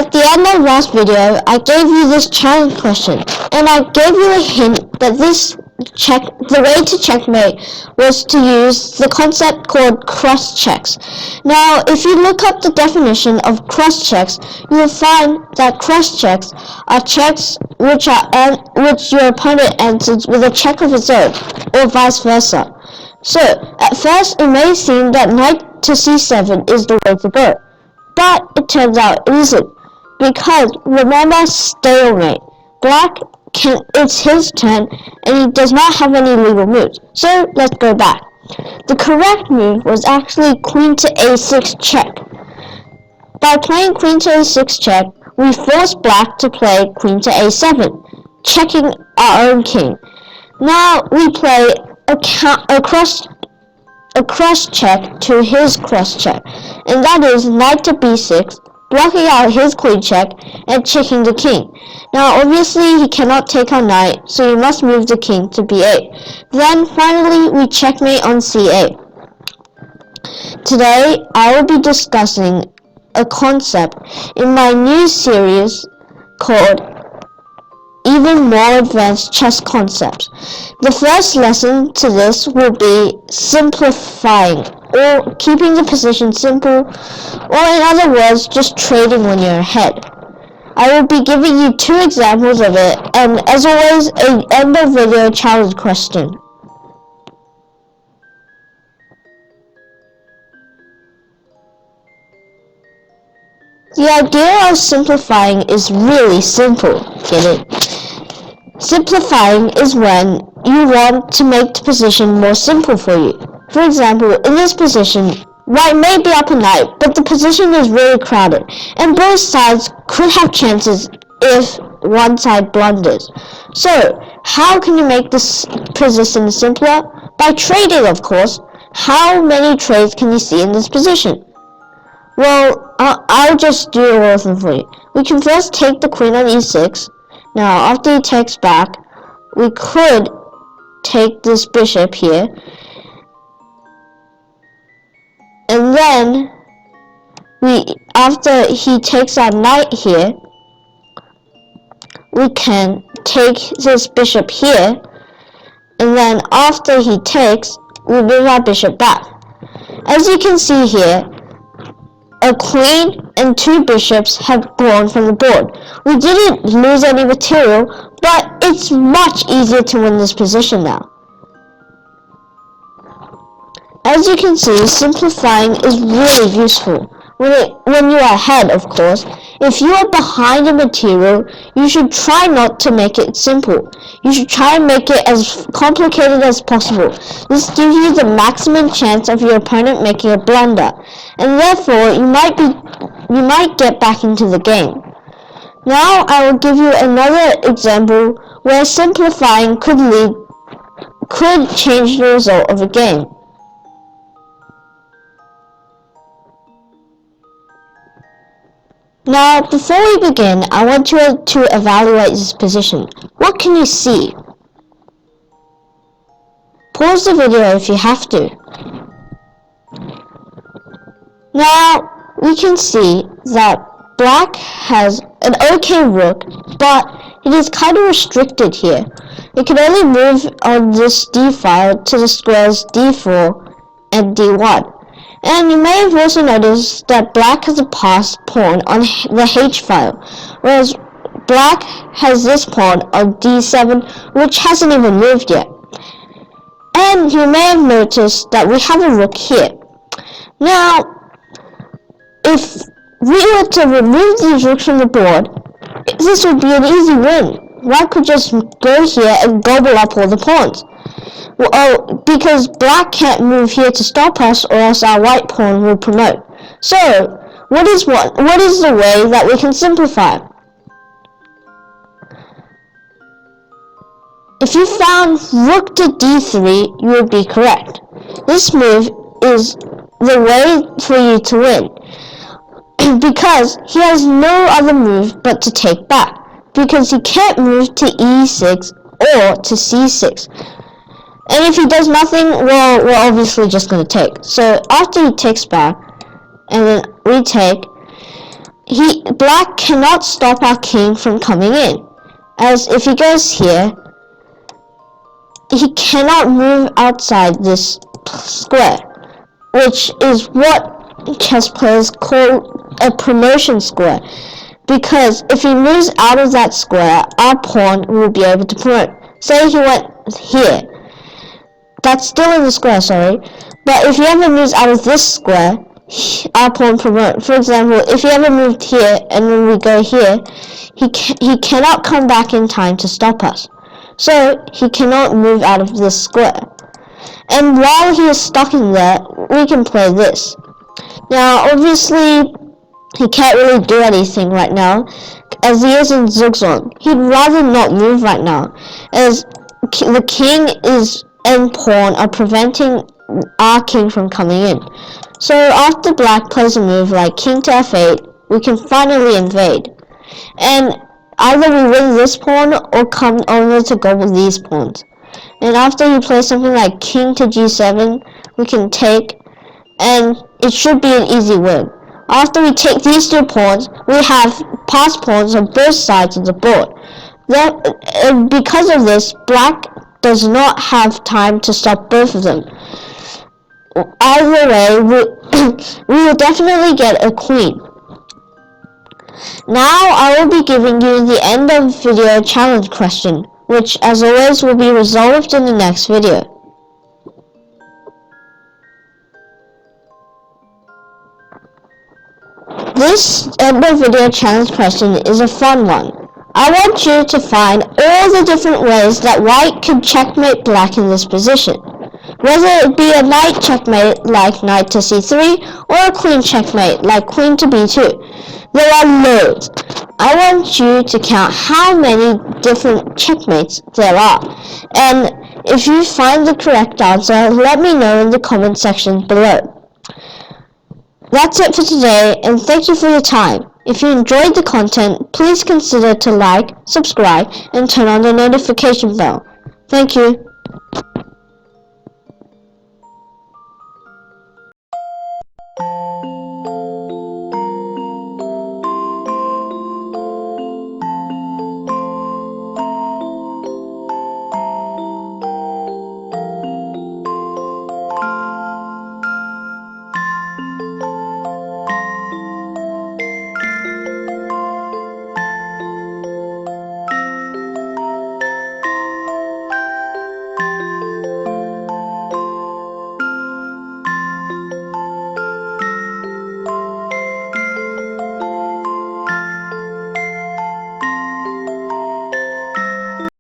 At the end of last video, I gave you this challenge question, and I gave you a hint that the way to checkmate was to use the concept called cross checks. Now, if you look up the definition of cross checks, you will find that cross checks are checks which your opponent answers with a check of its own, or vice versa. So, at first it may seem that knight to c7 is the way to go, but it turns out it isn't, because remember stalemate. It's his turn, and he does not have any legal moves. So let's go back. The correct move was actually queen to a6 check. By playing queen to a6 check, we force black to play queen to a7, checking our own king. Now we play a cross check to his cross check, and that is knight to b6, blocking out his queen check and checking the king. Now obviously he cannot take our knight, so he must move the king to b8. Then finally we checkmate on c8. Today I will be discussing a concept in my new series called Even More Advanced Chess Concepts. The first lesson to this will be simplifying, or keeping the position simple, or in other words, just trading when you're ahead. I will be giving you 2 examples of it, and as always, an end of video challenge question. The idea of simplifying is really simple, get it? Simplifying is when you want to make the position more simple for you. For example, in this position, white may be up a knight, but the position is really crowded, and both sides could have chances if one side blunders. So, how can you make this position simpler? By trading, of course. How many trades can you see in this position? Well, I'll just do all of them for you. We can first take the queen on e6. Now, after he takes back, we could take this bishop here. And then, after he takes our knight here, we can take this bishop here. And then, after he takes, we move our bishop back. As you can see here, a queen and 2 bishops have gone from the board. We didn't lose any material, but it's much easier to win this position now. As you can see, simplifying is really useful when you are ahead, of course. If you are behind a material, you should try not to make it simple. You should try and make it as complicated as possible. This gives you the maximum chance of your opponent making a blunder, and therefore you might get back into the game. Now I will give you another example where simplifying could change the result of a game. Now, before we begin, I want you to evaluate this position. What can you see? Pause the video if you have to. Now, we can see that black has an okay rook, but it is kind of restricted here. It can only move on this d file to the squares d4 and d1. And you may have also noticed that black has a passed pawn on the h file, whereas black has this pawn on d7, which hasn't even moved yet. And you may have noticed that we have a rook here. Now, if we were to remove these rooks from the board, this would be an easy win. White could just go here and gobble up all the pawns. Well, because black can't move here to stop us, or else our white pawn will promote. So, what is the way that we can simplify? If you found rook to d3, you would be correct. This move is the way for you to win, because he has no other move but to take back, because he can't move to e6 or to c6. And if he does nothing, well, we're obviously just going to take. So after he takes back, and then we take, Black cannot stop our king from coming in, as if he goes here, he cannot move outside this square, which is what chess players call a promotion square, because if he moves out of that square, our pawn will be able to promote. Say he went here, that's still in the square, sorry, but if he ever moves out of this square, our pawn promote. For example, if he ever moved here and when we go here, he cannot come back in time to stop us, so he cannot move out of this square. And while he is stuck in there, we can play this. Now, obviously, he can't really do anything right now, as he is in zugzwang. He'd rather not move right now, as the king and pawn are preventing our king from coming in. So after black plays a move like king to f8, we can finally invade. And either we win this pawn or come over to go with these pawns. And after you play something like king to g7, we can take, and it should be an easy win. After we take these two pawns, we have passed pawns on both sides of the board. Because of this, black does not have time to stop both of them. Either way, we will definitely get a queen. Now I will be giving you the end of video challenge question, which as always will be resolved in the next video. This end of video challenge question is a fun one. I want you to find all the different ways that white could checkmate black in this position. Whether it be a knight checkmate like knight to c3 or a queen checkmate like queen to b2. There are loads. I want you to count how many different checkmates there are. And if you find the correct answer, let me know in the comment section below. That's it for today, and thank you for your time. If you enjoyed the content, please consider to like, subscribe, and turn on the notification bell. Thank you.